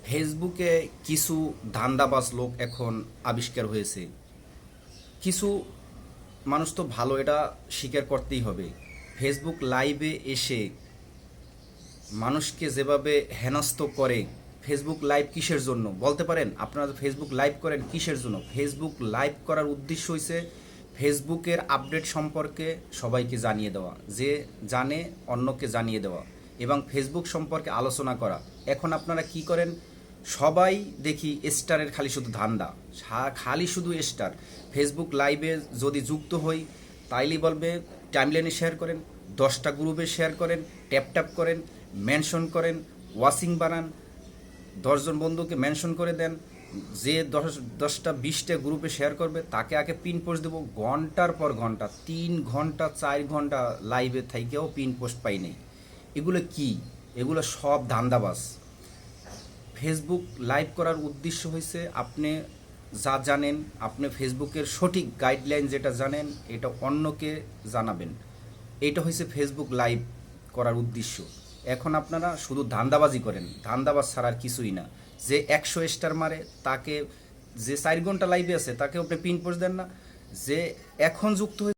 ফেসবুকে কিছু ধান্দাবাজ লোক এখন আবিষ্কার হয়েছে। কিছু মানুষ তো ভালো, এটা স্বীকার করতেই হবে। ফেসবুক লাইভে এসে মানুষকে যেভাবে হেনস্থ করে। ফেসবুক লাইভ কিসের জন্য বলতে পারেন? আপনারা ফেসবুক লাইভ করেন কিসের জন্য? ফেসবুক লাইভ করার উদ্দেশ্য হয়েছে ফেসবুকের আপডেট সম্পর্কে সবাইকে জানিয়ে দেওয়া, যে জানে অন্যকে জানিয়ে দেওয়া, এবং ফেসবুক সম্পর্কে আলোচনা করা। এখন আপনারা কি করেন? সবাই দেখি স্টারের খালি শুধু ধান্দা, খালি শুধু স্টার। ফেসবুক লাইভে যদি যুক্ত হই তাইলেই বলবে টাইমলাইনে শেয়ার করেন, 10টা গ্রুপে শেয়ার করেন, ট্যাপ ট্যাপ করেন, মেনশন করেন, ওয়াচিং বানান, 10জন বন্ধুকে মেনশন করে দেন। যে 10টা 20টা গ্রুপে শেয়ার করবে তাকে আগে পিন পোস্ট দেবো। ঘন্টার পর ঘন্টা, 3 ঘন্টা 4 ঘন্টা লাইভে থেকেও পিন পোস্ট পাই নাই। এগুলো কি? এগুলো সব ধান্দাবাজ। ফেসবুক লাইভ করার উদ্দেশ্য হয়েছে আপনি যা জানেন, আপনি ফেসবুকের সঠিক গাইডলাইন যেটা জানেন এটা অন্যকে জানাবেন। এটা হয়েছে ফেসবুক লাইভ করার উদ্দেশ্য। এখন আপনারা শুধু ধান্দাবাজি করেন, ধান্দাবাজ ছাড়া আর কিছুই না। যে 100 স্টার মারে তাকে, যে 4 ঘন্টা লাইভে আছে তাকে আপনি পিন পোস্ট দেন না। যে এখন যুক্ত হয়েছে